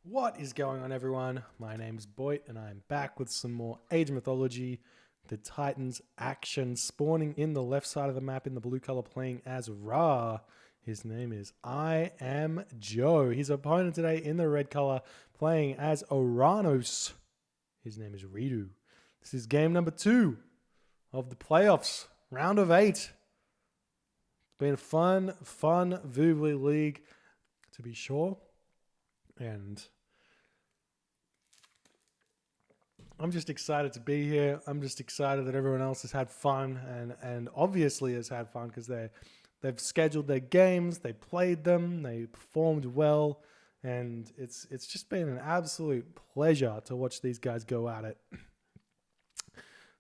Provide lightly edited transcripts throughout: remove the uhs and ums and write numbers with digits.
What is going on, everyone? My name's Boyd, and I'm back with some more Age of Mythology. The Titans action spawning in the left side of the map in the blue color, playing as Ra. His name is IamJoe. His opponent today in the red color, playing as Oranos. His name is Ridu. This is game number 2 of the playoffs, round of 8. It's been a fun Voovly League, to be sure. And I'm just excited to be here. I'm just excited that everyone else has had fun and obviously has had fun because they've scheduled their games, they played them, they performed well, and it's just been an absolute pleasure to watch these guys go at it.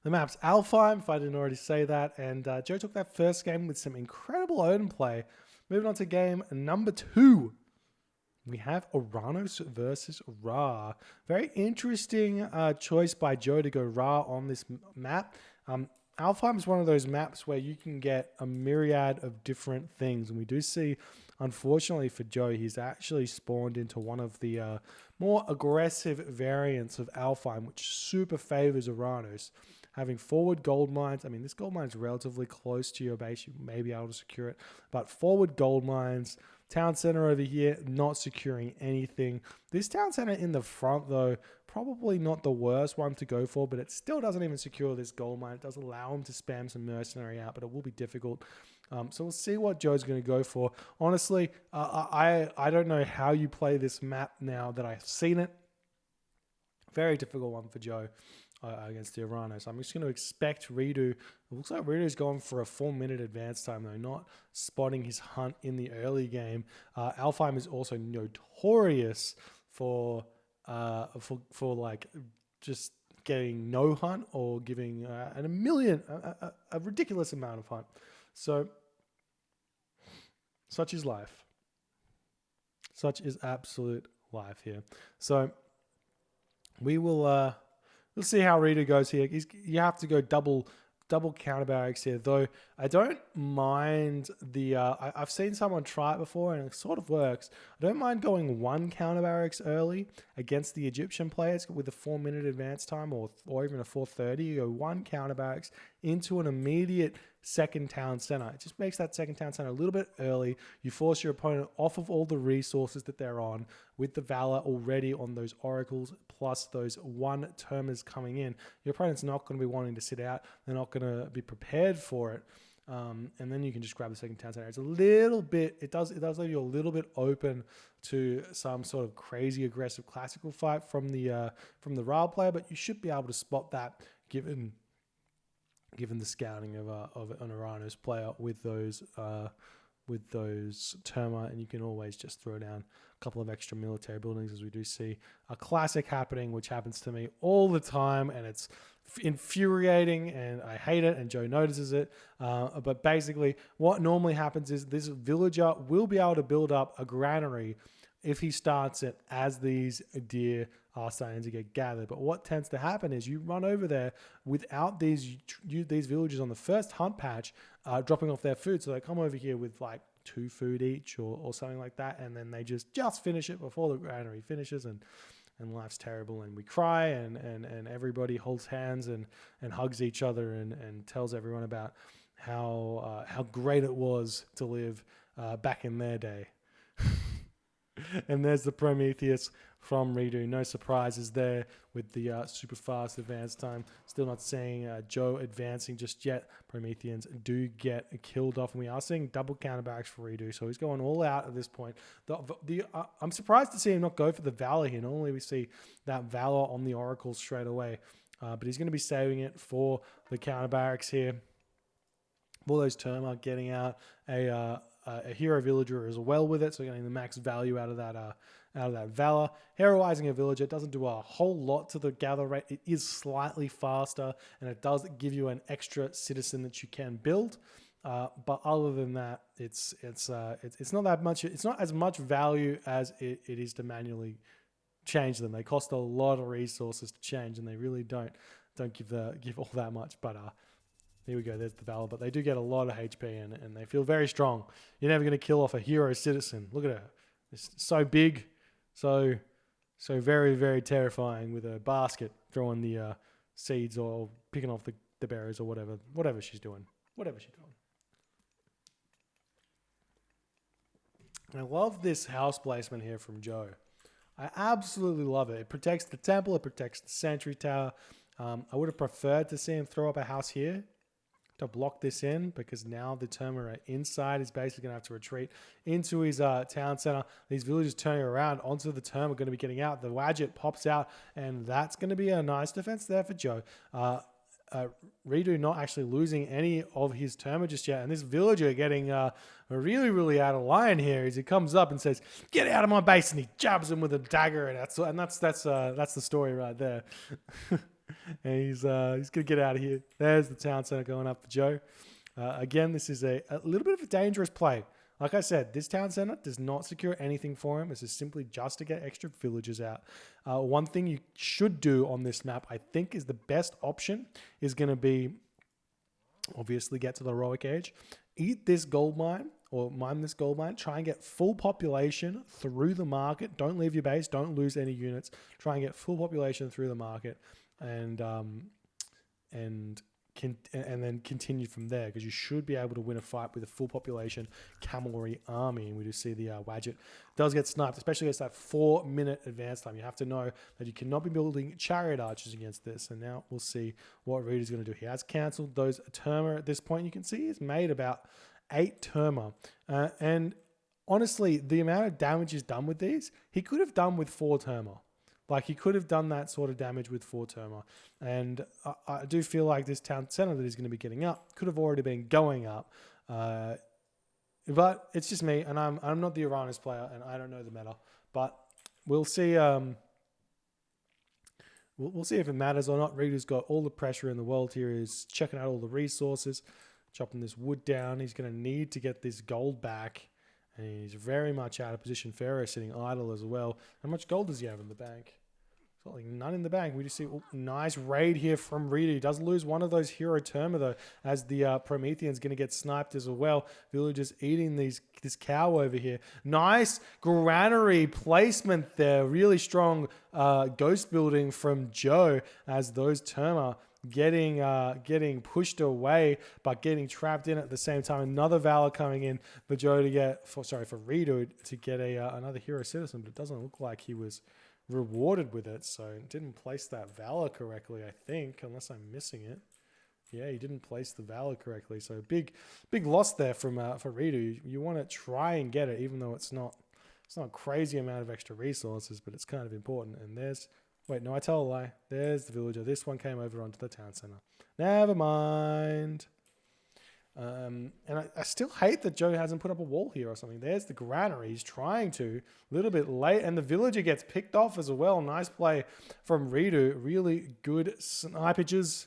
The map's Alfheim, if I didn't already say that, and Joe took that first game with some incredible Odin play. Moving on to game number 2. We have Oranos versus Ra. Very interesting choice by Joe to go Ra on this map. Alfheim is one of those maps where you can get a myriad of different things. And we do see, unfortunately for Joe, he's actually spawned into one of the more aggressive variants of Alfheim, which super favors Oranos. Having forward gold mines. I mean, this gold mine is relatively close to your base. You may be able to secure it. But forward gold mines. Town center over here, not securing anything. This town center in the front, though, probably not the worst one to go for, but it still doesn't even secure this gold mine. It does allow him to spam some mercenary out, but it will be difficult. So we'll see what Joe's going to go for. Honestly, I don't know how you play this map now that I've seen it. Very difficult one for Joe. Against the Oranos. So I'm just going to expect Ridu. It looks like Ridu's gone for a 4-minute advance time, though, not spotting his hunt in the early game. Alfheim is also notorious for like just getting no hunt or giving a ridiculous amount of hunt. So such is life. Such is absolute life here. So we will. We'll see how Ridu goes here. You have to go double counter barracks here, though. I don't mind the... I've seen someone try it before, and it sort of works. I don't mind going 1 counter barracks early against the Egyptian players with a 4-minute advance time, or even a 4:30. You go 1 counter barracks into an immediate second town center. It just makes that second town center a little bit early. You force your opponent off of all the resources that they're on with the Valor already on those oracles, plus those 1 termers coming in. Your opponent's not going to be wanting to sit out. They're not going to be prepared for it. And then you can just grab the second town center. It's a little bit, it does leave you a little bit open to some sort of crazy aggressive classical fight from the Ra player, but you should be able to spot that given the scouting of an Oranos player with those Terma, and you can always just throw down a couple of extra military buildings, as we do see a classic happening, which happens to me all the time, and it's infuriating, and I hate it, and Joe notices it. But basically, what normally happens is this villager will be able to build up a granary if he starts it as these deer are starting to get gathered. But what tends to happen is you run over there without these villagers on the first hunt patch dropping off their food. So they come over here with like 2 food each or something like that, and then they just finish it before the granary finishes, and life's terrible, and we cry, and everybody holds hands and hugs each other and tells everyone about how great it was to live back in their day. And there's the Prometheus from Ridu. No surprises there with the super fast advance time. Still not seeing Joe advancing just yet. Prometheans do get killed off, and we are seeing double counter barracks for Ridu. So he's going all out at this point. I'm surprised to see him not go for the Valor here. Normally we see that Valor on the Oracles straight away. But he's going to be saving it for the counter barracks here. All those Terma getting out a hero villager as well with it, so getting the max value out of that Valor. Heroizing a villager doesn't do a whole lot to the gather rate. It is slightly faster, and it does give you an extra citizen that you can build. But other than that, it's not that much. It's not as much value as it is to manually change them. They cost a lot of resources to change, and they really don't give all that much. But here we go, there's the Valor, but they do get a lot of HP, and they feel very strong. You're never going to kill off a hero citizen. Look at her. It's so big, so So very, very terrifying with a basket throwing the seeds or picking off the berries or whatever she's doing. Whatever she's doing. I love this house placement here from Joe. I absolutely love it. It protects the temple. It protects the sentry tower. I would have preferred to see him throw up a house here to block this in, because now the Termite inside is basically going to have to retreat into his town center. These villagers turning around onto the Term are going to be getting out. The Wadget pops out, and that's going to be a nice defense there for Joe. Redo not actually losing any of his Terma just yet, and this villager getting really, really out of line here as he comes up and says, "Get out of my base!" and he jabs him with a dagger, and that's the story right there. And he's gonna get out of here. There's the town center going up for Joe. Again, this is a little bit of a dangerous play. Like I said, this town center does not secure anything for him. This is simply just to get extra villagers out. One thing you should do on this map, I think, is the best option is going to be, obviously, get to the heroic age, eat this gold mine, or mine this gold mine, try and get full population through the market. Don't leave your base. Don't lose any units. Try and get full population through the market, and then continue from there, because you should be able to win a fight with a full population cavalry army. And we do see the Wadget does get sniped, especially against that 4-minute advance time. You have to know that you cannot be building chariot archers against this. And now we'll see what Reader's going to do. He has cancelled those Terma at this point. You can see he's made about 8 Terma. And honestly, the amount of damage he's done with these, he could have done with 4 Terma. Like, he could have done that sort of damage with 4 Terma. And I do feel like this town center that he's going to be getting up could have already been going up. But it's just me, and I'm not the Uranus player, and I don't know the meta. But we'll see. We'll see if it matters or not. Reader's got all the pressure in the world here. He's checking out all the resources, chopping this wood down. He's going to need to get this gold back. And he's very much out of position. Pharaoh sitting idle as well. How much gold does he have in the bank? He's got like none in the bank. We just see nice raid here from Rita. He does lose one of those hero Terma though, as the Promethean's going to get sniped as well. Villagers eating this cow over here. Nice granary placement there. Really strong ghost building from Joe, as those Terma getting pushed away, but getting trapped in at the same time. Another Valor coming in for Joe to get, for Redo to get another hero citizen, but it doesn't look like he was rewarded with it, so didn't place that Valor correctly, I think, unless I'm missing it. Yeah, he didn't place the Valor correctly, so big loss there from for Redo. You want to try and get it, even though it's not a crazy amount of extra resources, but it's kind of important. And there's wait, no, I tell a lie. There's the villager. This one came over onto the town center. Never mind. And I still hate that Joe hasn't put up a wall here or something. There's the granary. He's trying to. A little bit late. And the villager gets picked off as well. Nice play from Redo. Really good snipages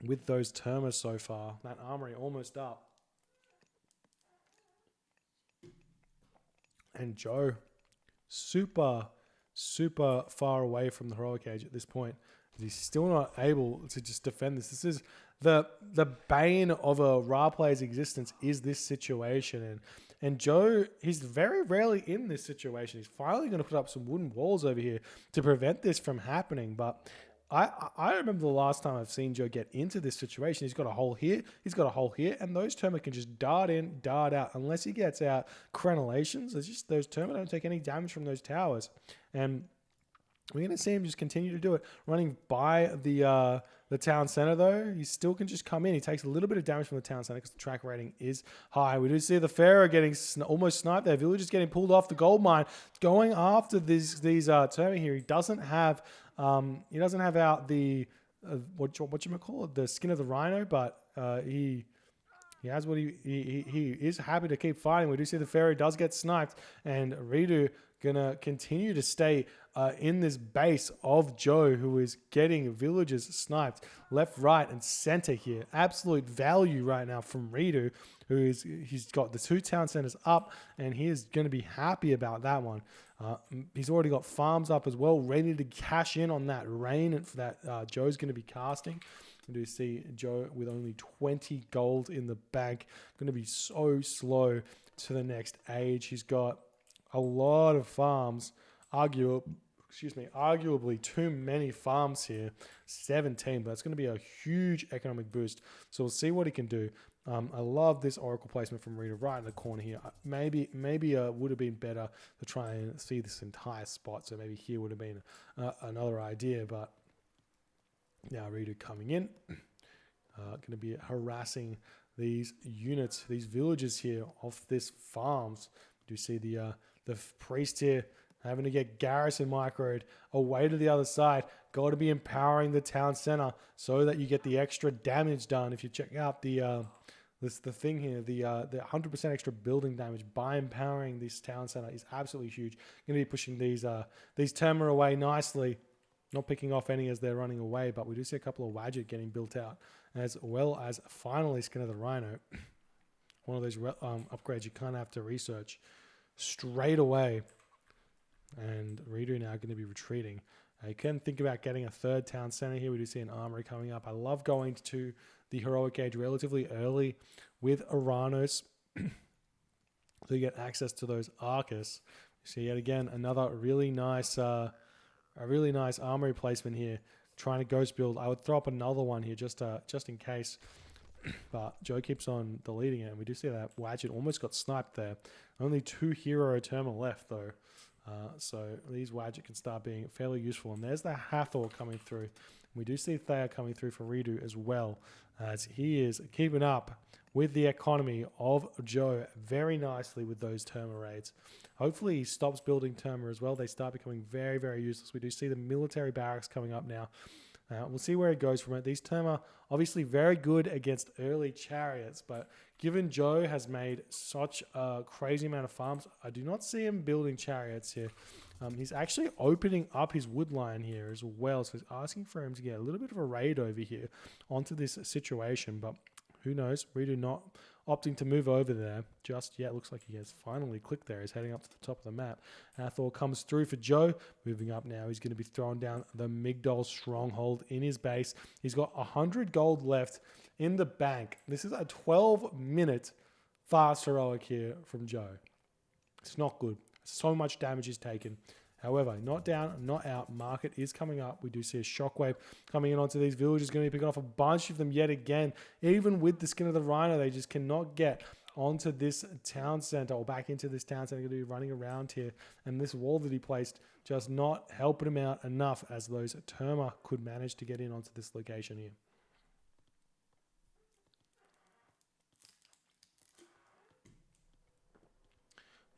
with those Termas so far. That armory almost up. And Joe, super far away from the heroic age at this point. He's still not able to just defend this. This is the bane of a Ra player's existence, is this situation. And Joe, he's very rarely in this situation. He's finally going to put up some wooden walls over here to prevent this from happening. But I remember the last time I've seen Joe get into this situation. He's got a hole here, he's got a hole here, and those Terma can just dart in, dart out. Unless he gets out crenellations, it's just those Terma don't take any damage from those towers. And we're going to see him just continue to do it. Running by the town center, though, he still can just come in. He takes a little bit of damage from the town center because the track rating is high. We do see the Pharaoh getting almost sniped there. Villagers getting pulled off the gold mine, going after these Terma here. He doesn't have out the what you call it, the skin of the rhino, but he has what he is happy to keep fighting. We do see the Pharaoh does get sniped, and Redo gonna continue to stay in this base of Joe, who is getting villagers sniped left, right, and center here. Absolute value right now from Redo, he's got the 2 town centers up, and he is going to be happy about that one. He's already got farms up as well, ready to cash in on that rain that Joe's going to be casting. We do see Joe with only 20 gold in the bank, going to be so slow to the next age. He's got a lot of farms arguably too many farms here. 17, but it's going to be a huge economic boost. So we'll see what he can do. I love this Oracle placement from Rita right in the corner here. Maybe would have been better to try and see this entire spot. So maybe here would have been another idea. But now Rita coming in, going to be harassing these units, these villages here off this farms. Do you see the priest here having to get garrison microed away to the other side? Got to be empowering the town center so that you get the extra damage done. If you check out the thing here, the 100% extra building damage by empowering this town center is absolutely huge. Going to be pushing these Terma away nicely, not picking off any as they're running away, but we do see a couple of Wadget getting built out, as well as finally Skin of the Rhino. One of those upgrades you kind of have to research straight away. And Redo now going to be retreating. You can think about getting a third town center here. We do see an armory coming up. I love going to the heroic age relatively early with Uranus so you get access to those Arcus. You see yet again another really nice armory placement here. Trying to ghost build. I would throw up another one here just in case. But Joe keeps on deleting it, and we do see that Wadget almost got sniped there. Only 2 hero terminal left though. So these Wadget can start being fairly useful. And there's the Hathor coming through. We do see Thea coming through for Redo as well, as he is keeping up with the economy of Joe very nicely with those Terma raids. Hopefully he stops building Terma as well. They start becoming very, very useless. We do see the military barracks coming up now. We'll see where it goes from it. These Terma obviously very good against early chariots, but given Joe has made such a crazy amount of farms, I do not see him building chariots here. He's actually opening up his wood line here as well, so he's asking for him to get a little bit of a raid over here onto this situation, but who knows? Redo not opting to move over there just yet. Looks like he has finally clicked there. He's heading up to the top of the map. Hathor comes through for Joe. Moving up now. He's going to be throwing down the Migdol stronghold in his base. He's got 100 gold left in the bank. This is a 12-minute fast heroic here from Joe. It's not good. So much damage is taken. However, not down, not out. Market is coming up. We do see a shockwave coming in onto these villages. Going to be picking off a bunch of them yet again. Even with the Skin of the Rhino, they just cannot get onto this town center or back into this town center. Going to be running around here. And this wall that he placed just not helping him out enough, as those Terma could manage to get in onto this location here.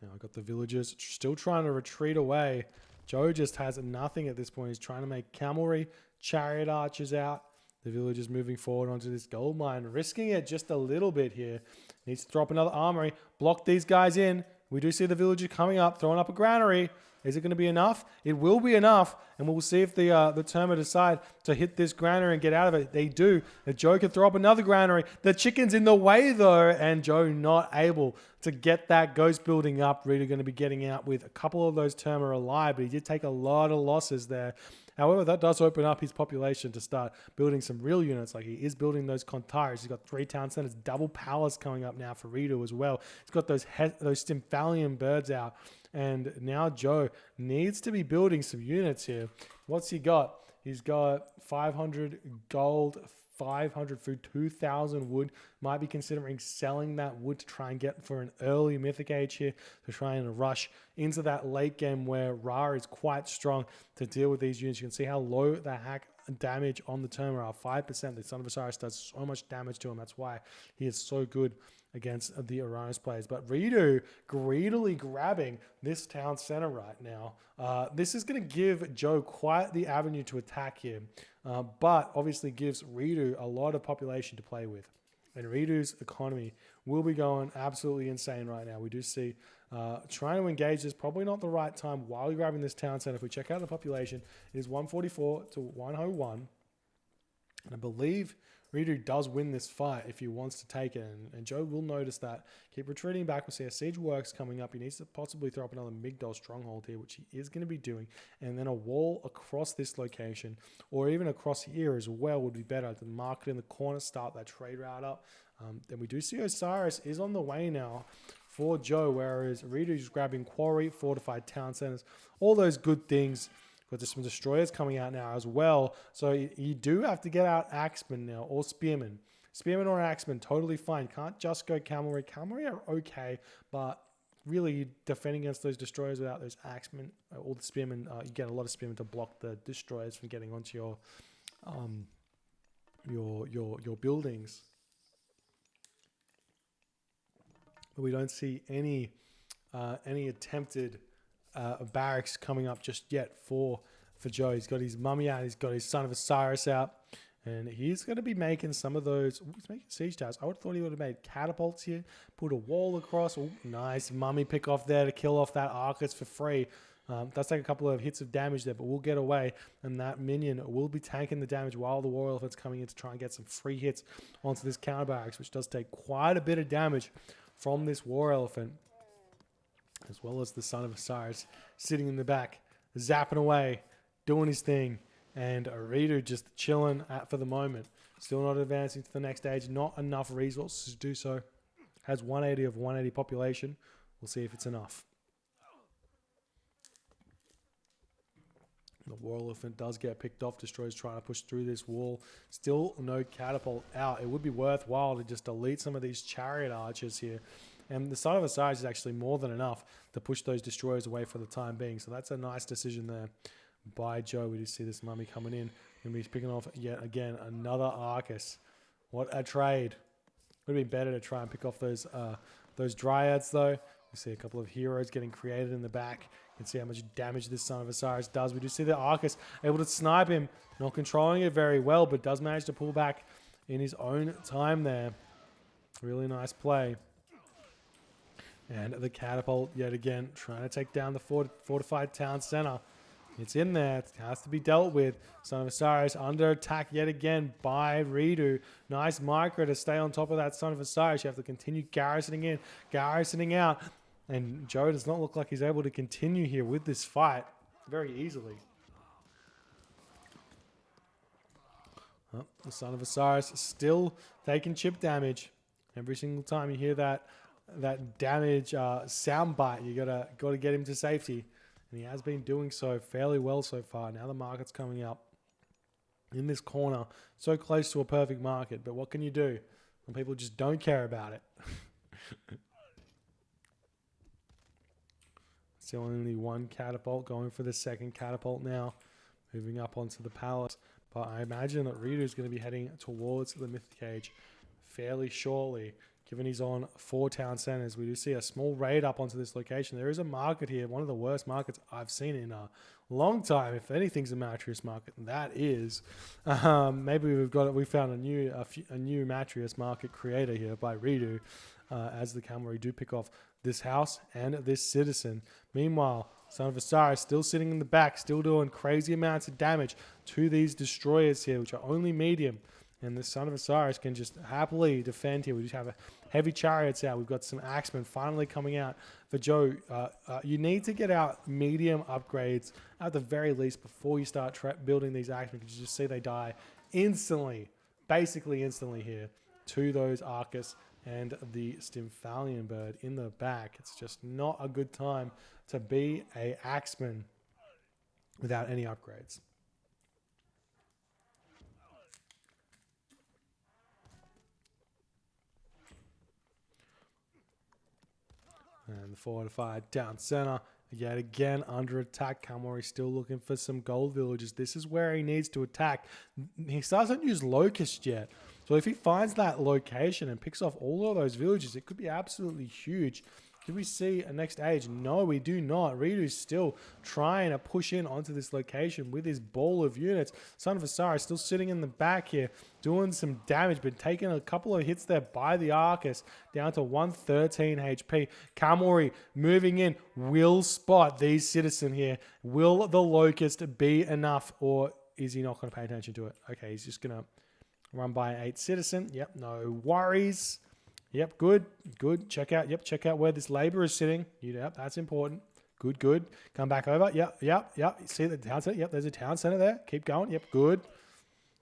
Now I've got the villagers still trying to retreat away. Joe just has nothing at this point. He's trying to make cavalry, chariot archers out. The villagers moving forward onto this gold mine, risking it just a little bit here. Needs to drop another armory, block these guys in. We do see the villager coming up, throwing up a granary. Is it going to be enough? It will be enough, and we'll see if the Terma decide to hit this granary and get out of it. They do. The Joe can throw up another granary. The chicken's in the way, though, and Joe not able to get that ghost building up. Rita going to be getting out with a couple of those Terma alive, but he did take a lot of losses there. However, that does open up his population to start building some real units. Like he is building those Contaris. He's got 3 town centers, double palace coming up now for Rita as well. He's got those Stymphalian birds out. And now Joe needs to be building some units here. What's he got? He's got 500 gold, 500 food, 2,000 wood. Might be considering selling that wood to try and get for an early Mythic Age here, to try and rush into that late game where Ra is quite strong to deal with these units. You can see how low the hack damage on the Terma are. 5%. The Son of Osiris does so much damage to him. That's why he is so good against the Uranus players. But Redo greedily grabbing this town center right now. This is going to give Joe quite the avenue to attack here, but obviously gives Redo a lot of population to play with. And Redo's economy will be going absolutely insane right now. We do see trying to engage is probably not the right time while you're grabbing this town center. If we check out the population, it is 144 to 101. And I believe Redo does win this fight if he wants to take it, and Joe will notice that. Keep retreating back. We'll see a siege works coming up. He needs to possibly throw up another Migdol stronghold here, which he is going to be doing, and then a wall across this location, or even across here as well, would be better. The market in the corner, start that trade route up. Then we do see Osiris is on the way now for Joe, whereas Ridu's grabbing quarry, fortified town centers, all those good things. Got some destroyers coming out now as well. So you do have to get out Axemen now, or Spearmen. Spearmen or Axemen, totally fine. Can't just go Cavalry. Cavalry are okay, but really defending against those destroyers without those Axemen or the Spearmen, you get a lot of Spearmen to block the destroyers from getting onto your buildings. But we don't see any attempted barracks coming up just yet for Joe. He's got his mummy out. He's got his son of Osiris out. And he's going to be making some of those. Ooh, he's making siege towers. I would have thought he would have made catapults here. Put a wall across. Ooh, nice mummy pick off there to kill off that Arcus for free. That's like a couple of hits of damage there, but we'll get away. And that minion will be tanking the damage while the War Elephant's coming in to try and get some free hits onto this counter barracks, which does take quite a bit of damage from this War Elephant. As well as the son of Osiris sitting in the back, zapping away, doing his thing. And Ridu just chilling for the moment. Still not advancing to the next stage. Not enough resources to do so. Has 180 of 180 population. We'll see if it's enough. The War Elephant does get picked off. Destroyers trying to push through this wall. Still no catapult out. It would be worthwhile to just delete some of these chariot archers here. And the son of Osiris is actually more than enough to push those destroyers away for the time being. So that's a nice decision there by Joe. We do see this mummy coming in. And he's picking off yet again another Arcus. What a trade. Would have been better to try and pick off those dryads though. We see a couple of heroes getting created in the back. You can see how much damage this son of Osiris does. We do see the Arcus able to snipe him. Not controlling it very well, but does manage to pull back in his own time there. Really nice play. And the catapult yet again trying to take down the fortified town center. It's in there. It has to be dealt with. Son of Osiris under attack yet again by Ridu. Nice micro to stay on top of that Son of Osiris. You have to continue garrisoning in, garrisoning out. And Joe does not look like he's able to continue here with this fight very easily. Oh, the Son of Osiris still taking chip damage. Every single time you hear that damage sound bite, you gotta get him to safety. And he has been doing so fairly well so far. Now the market's coming up in this corner. So close to a perfect market. But what can you do when people just don't care about it? Still only one catapult. Going for the second catapult now. Moving up onto the palace. But I imagine that Ridu is going to be heading towards the Mythic Age fairly shortly. Given he's on 4 town centers, we do see a small raid up onto this location. There is a market here, one of the worst markets I've seen in a long time. If anything's a Matrius market, that is. Maybe we found a new Matrius market creator here by Ridu, as the cavalry do pick off this house and this citizen. Meanwhile, Son of Osiris still sitting in the back, still doing crazy amounts of damage to these destroyers here, which are only medium. And the Son of Osiris can just happily defend here. We just have a heavy chariots out. We've got some axemen finally coming out for Joe. You need to get out medium upgrades at the very least before you start building these axemen, because you just see they die instantly, basically instantly here, to those Arcus and the Stymphalian bird in the back. It's just not a good time to be a axeman without any upgrades. And the fortified town center, yet again under attack. Kamori still looking for some gold villages. This is where he needs to attack. He doesn't use Locust yet. So if he finds that location and picks off all of those villages, it could be absolutely huge. Do we see a next age? No, we do not. Ridu's still trying to push in onto this location with his ball of units. Son of Osiris still sitting in the back here, doing some damage, but taking a couple of hits there by the Arcus, down to 113 HP. Kamori moving in, will spot these citizen here. Will the Locust be enough, or is he not going to pay attention to it? Okay, he's just going to run by 8 citizen. Yep, no worries. Yep, good. Check out where this labor is sitting. Yep, that's important. Good. Come back over. Yep. See the town center? Yep, there's a town center there. Keep going. Yep, good.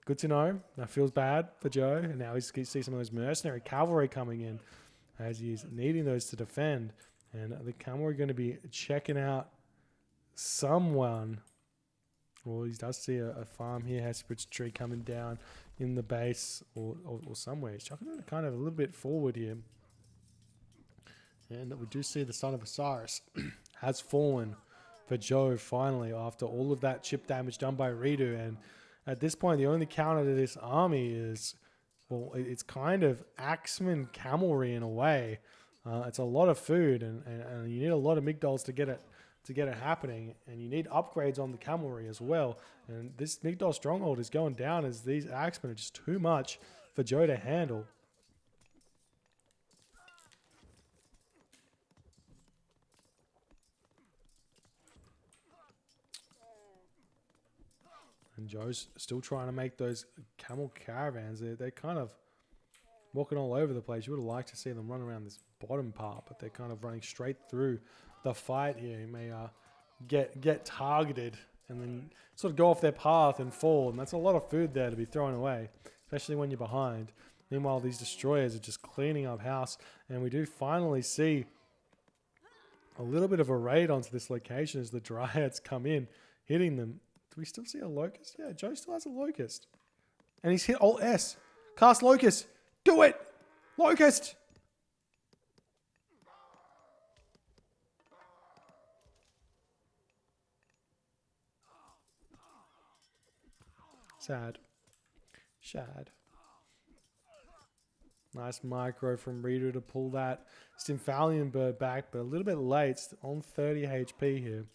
Good to know. That feels bad for Joe. And now he's see some of those mercenary cavalry coming in. as he's needing those to defend. And the camera are going to be checking out someone. Well, he does see a farm here, has Spritz tree coming down in the base or somewhere. He's chucking it kind of a little bit forward here. And we do see the Son of Osiris has fallen for Joe finally after all of that chip damage done by Redo. And at this point, the only counter to this army is, well, it's kind of Axeman camelry in a way. It's a lot of food, and you need a lot of Migdols to get it happening, and you need upgrades on the camelry as well. And this Migdol stronghold is going down as these Axemen are just too much for Joe to handle. And Joe's still trying to make those camel caravans. They're kind of walking all over the place. You would have liked to see them run around this bottom part, but they're kind of running straight through the fight here. You may get targeted and then sort of go off their path and fall. And that's a lot of food there to be thrown away, especially when you're behind. Meanwhile, these destroyers are just cleaning up house. And we do finally see a little bit of a raid onto this location as the Dryads come in, hitting them. Do we still see a Locust? Yeah, Joe still has a Locust. And he's hit Alt S. Cast Locust. Do it! Locust! Sad. Shad. Nice micro from Reader to pull that Stymphalian bird back, but a little bit late. It's on 30 HP here.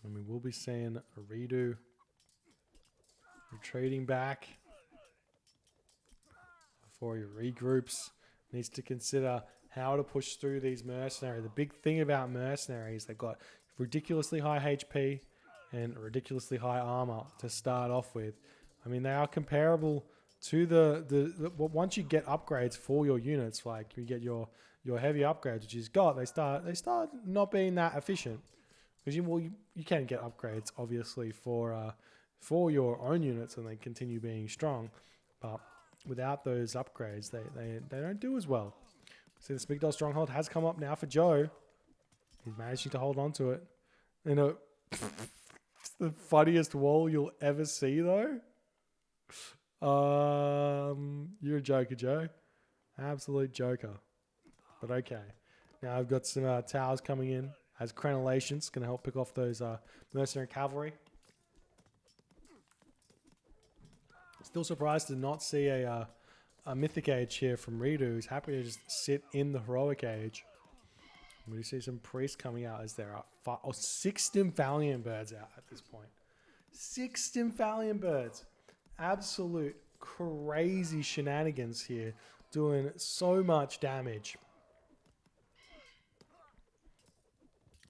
And we will be seeing a redo retreating back before he regroups. Needs to consider how to push through these mercenaries. The big thing about mercenaries, they've got ridiculously high HP and ridiculously high armor to start off with. I mean, they are comparable to the once you get upgrades for your units, like you get your heavy upgrades, which you've got, they start not being that efficient. Because you can get upgrades, obviously, for your own units, and they continue being strong. But without those upgrades, they don't do as well. See, the Migdol Stronghold has come up now for Joe. He's managing to hold on to it. You know, it's the funniest wall you'll ever see, though. You're a joker, Joe. Absolute joker. But okay. Now I've got some towers coming in. As crenellations, going to help pick off those mercenary cavalry. Still surprised to not see a mythic age here from Redo, who's happy to just sit in the heroic age. We see some priests coming out as there are 6 Stymphalian birds out at this point. 6 Stymphalian birds. Absolute crazy shenanigans here, doing so much damage.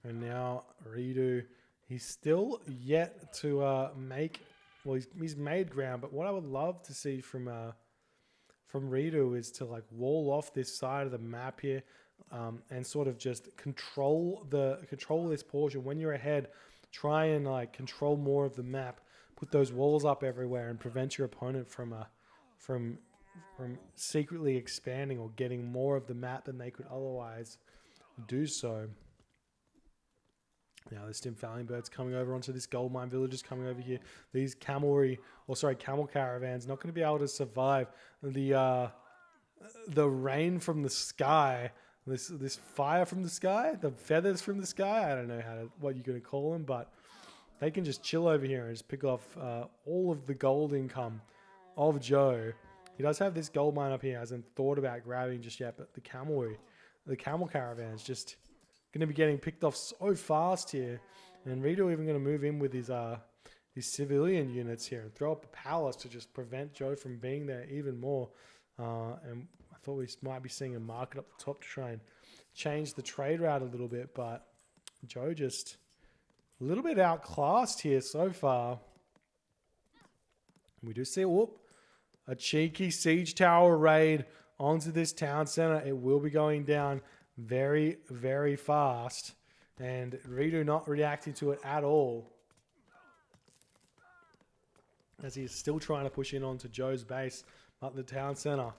And now Redo, he's still yet to make, well, he's made ground, but what I would love to see from Redo is to like wall off this side of the map here, and sort of just control this portion. When you're ahead, try and like control more of the map, put those walls up everywhere, and prevent your opponent from secretly expanding or getting more of the map than they could otherwise do so. Now the Stymphalian birds coming over onto this gold mine, villagers coming over here. These camel caravans not going to be able to survive the rain from the sky, this fire from the sky, the feathers from the sky. I don't know what you're going to call them, but they can just chill over here and just pick off all of the gold income of Joe. He does have this gold mine up here. Hasn't thought about grabbing just yet, but the camel caravans just going to be getting picked off so fast here. And Rito even going to move in with his civilian units here and throw up a palace to just prevent Joe from being there even more. And I thought we might be seeing a market up the top to try and change the trade route a little bit, but Joe just a little bit outclassed here so far. We do see a cheeky siege tower raid onto this town center. It will be going down very, very fast. And Rito not reacting to it at all, as he's still trying to push in onto Joe's base. But the town center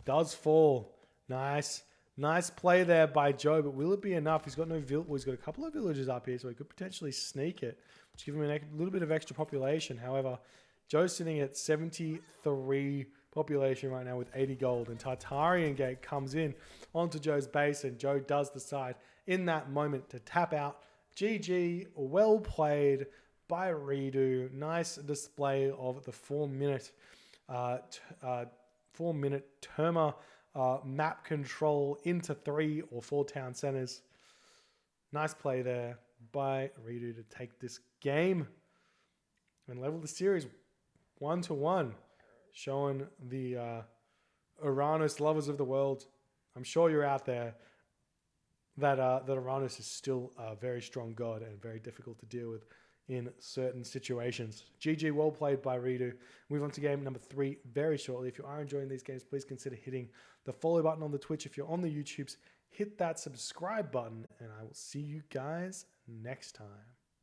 Does fall. Nice. Nice play there by Joe, but will it be enough? He's got no well, he's got a couple of villages up here, so he could potentially sneak it, which give him a little bit of extra population. However, Joe's sitting at 73 population right now with 80 gold, and Tartarian Gate comes in onto Joe's base, and Joe does decide in that moment to tap out. GG, well played by Redo. Nice display of the 4-minute Terma map control into 3 or 4 town centers. Nice play there by Redo to take this game and level the series 1-1, showing the Uranus lovers of the world. I'm sure you're out there that Uranus is still a very strong god and very difficult to deal with in certain situations. GG, well played by Redo. Move on to game number 3 very shortly. If you are enjoying these games, please consider hitting the follow button on the Twitch. If you're on the YouTubes, hit that subscribe button, and I will see you guys next time.